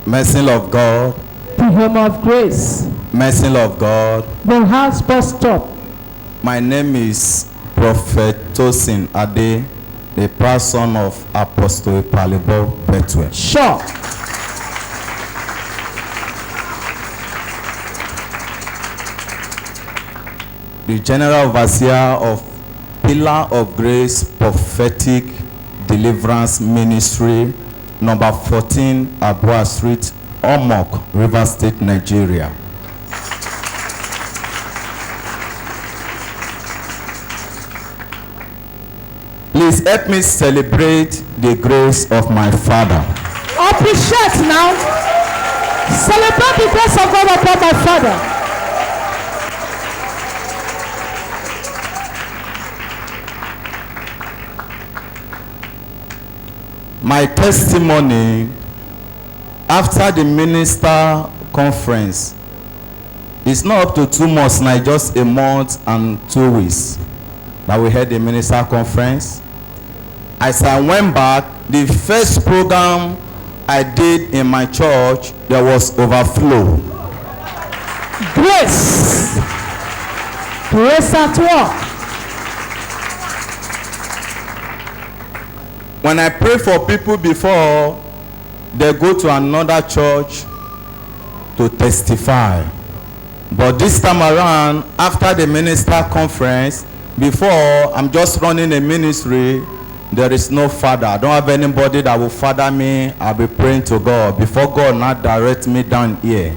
Mercy of God, the home of grace, mercy of God. the house bus stop. My name is Prophet Tosin Ade, the proud son of Apostle Palibo Betwe. Sure. The General Overseer of Pillar of Grace Prophetic Deliverance Ministry, number 14, Abua Street, Omok, River State, Nigeria. Please help me celebrate the grace of my Father. Appreciate now. Celebrate the grace of God upon my father. My testimony after the minister conference is not up to 2 months now, just a month and 2 weeks that we had the minister conference. As I went back, the first program I did in my church, there was overflow. Grace. Grace at work. When I pray for people before, they go to another church to testify. But this time around, after the minister conference, before I'm just running a ministry, there is no father. I don't have anybody that will father me. I'll be praying to God before God not direct me down here.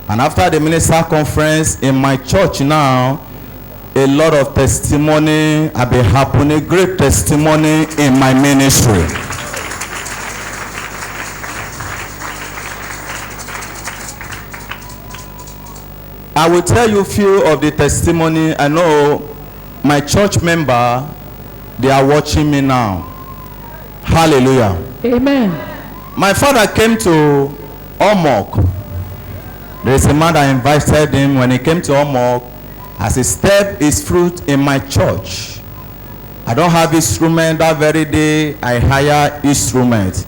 And after the minister conference in my church now, a lot of testimony have been happening, great testimony in my ministry. I will tell you a few of the testimony. I know my church member, they are watching me now. Hallelujah. Amen. My father came to Omok. There is a man that invited him. When he came to Omok, as he stepped his fruit in my church, I don't have instrument. That very day, I hire instrument.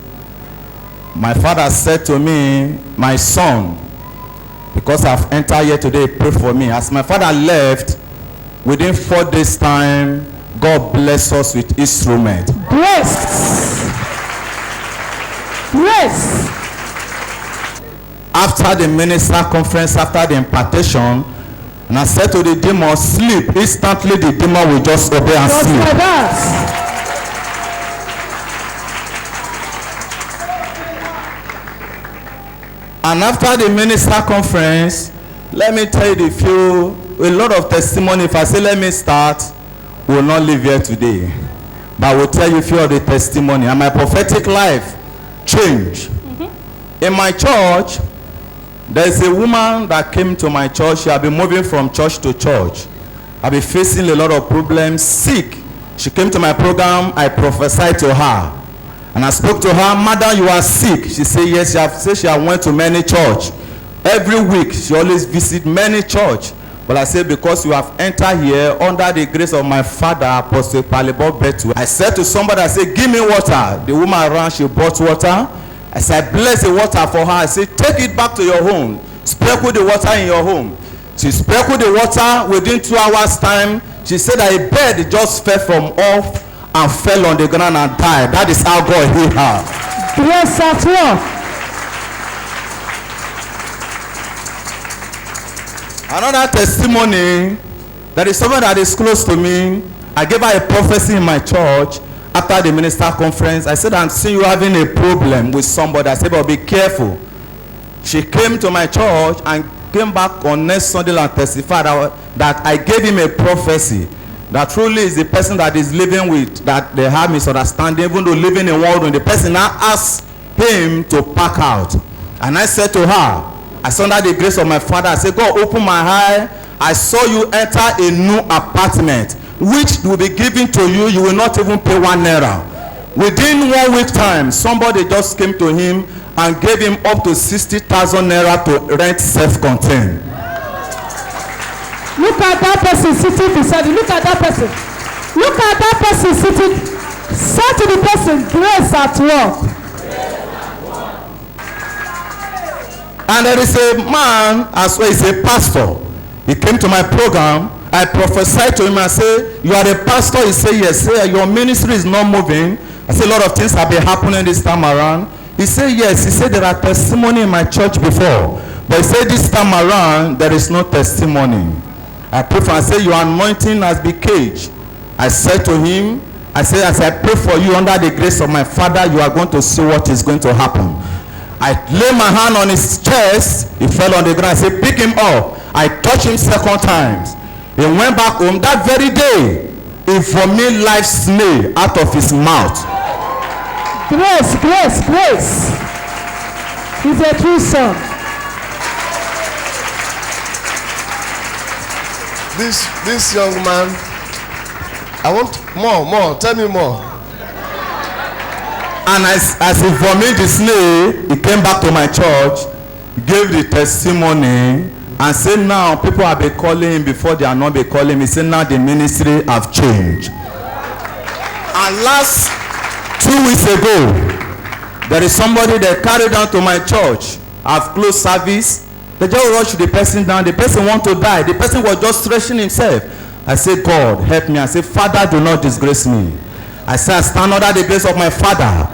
My father said to me, my son, because I've entered here today, pray for me. As my father left, within 4 days time, God bless us with instrument. Grace. Grace. After the minister conference, after the impartation, and I said to the demon, sleep. Instantly the demon will just obey and Just sleep. like that. And after the minister conference, let me tell you a lot of testimony. If I say let me start, we will not live here today. But I will tell you a few of the testimony. And my prophetic life changed. In my church, there is a woman that came to my church. She had been moving from church to church. I've been facing a lot of problems, sick. She came to my program. I prophesied to her. And I spoke to her, Madam, you are sick. She said, yes. She had went to many church. Every week, she always visit many church. But I said, because you have entered here under the grace of my father, Apostle Palibo Betwe. I said to somebody, I said, give me water. The woman ran, she brought water. I said, I bless the water for her. I said, take it back to your home. Sprinkle the water in your home. She sprinkled the water. Within 2 hours time, she said that a bird just fell from off and fell on the ground and died. That is how God healed her. Grace at work. Another testimony, there is someone that is close to me. I gave her a prophecy in my church after the minister conference. I said, I'm seeing you having a problem with somebody. I said, but be careful. She came to my church and came back on next Sunday and testified that I gave him a prophecy that truly is the person that is living with, that they have misunderstanding, even though living in one room. The person now asked him to pack out. And I said to her, I saw under the grace of my father, I said, God, open my eye. I saw you enter a new apartment, which will be given to you. You will not even pay 1 naira. Within 1 week time, somebody just came to him and gave him up to 60,000 naira to rent self-contained. Look at that person sitting beside you. Look at that person. Look at that person sitting. Say to the person, grace at work. And there is a man as well, he's a pastor. He came to my program. I prophesied to him and said, you are a pastor? He said, yes. Say, your ministry is not moving. I said, a lot of things have been happening this time around. He said, yes. He said, there are testimony in my church before. But he said, this time around, there is no testimony. I pray for him. I said, your anointing has been caged. I said to him, I said, as I pray for you under the grace of my Father, you are going to see what is going to happen. I laid my hand on his chest. He fell on the ground. I said, pick him up. I touched him second times. He went back home. That very day, he vomited live snail out of his mouth. Grace, grace, grace. He's a true son. This young man, I want more. Tell me more. And as he vomited the snail, he came back to my church, gave the testimony, and said now people have been calling him before they are not been calling him. He said now the ministry have changed. And last 2 weeks ago, there is somebody that carried down to my church. I've closed service. They just rushed the person down. The person want to die. The person was just stretching himself. I said, God, help me. I said, Father, do not disgrace me. I said, I stand under the grace of my Father.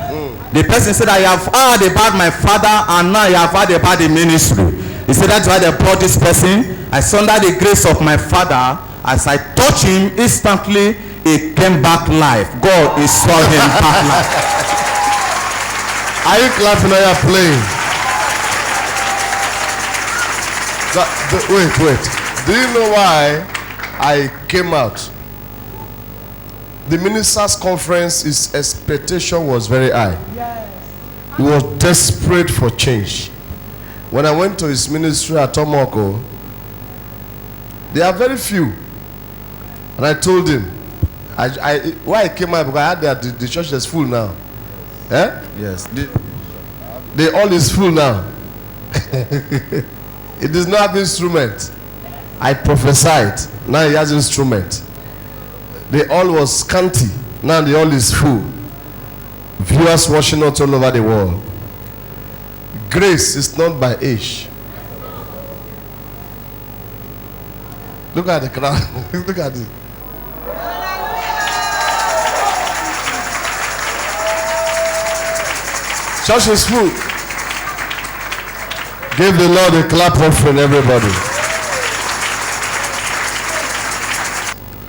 The person said, I have heard about my Father and now I have heard about the ministry. He said, that's why they brought this person. I said, under the grace of my Father, as I touched him, instantly he came back live. God is saw him back live. Are you clapping or you are playing? Wait. Do you know why I came out? The ministers' conference, his expectation was very high. Yes. He was desperate for change. When I went to his ministry at Tomoko, there are very few. And I told him, why I came out, because I heard that the church is full now. Eh? Yes. The all is full now. It does not have instrument. I prophesied. Now he has instrument. The all was scanty. Now the all is full. Viewers watching us all over the world. Grace is not by age. Look at the crowd. Look at it. Church is full. Give the Lord a clap offering, everybody.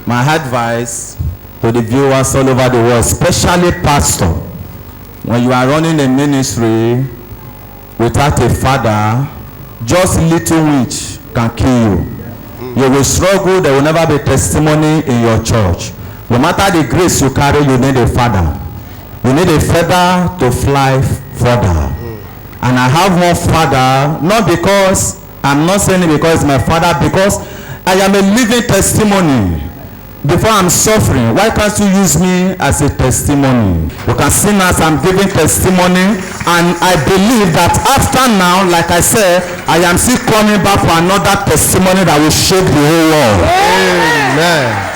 My advice to the viewers all over the world, especially pastor, when you are running a ministry without a father, just little witch can kill you. You will struggle. There will never be testimony in your church. No matter the grace you carry, you need a father. You need a feather to fly further. And I have one father, not because I'm not saying it because my father, because I am a living testimony. Before I'm suffering, why can't you use me as a testimony? You can see now as I'm giving testimony, and I believe that after now, like I said, I am still coming back for another testimony that will shake the whole world. Amen.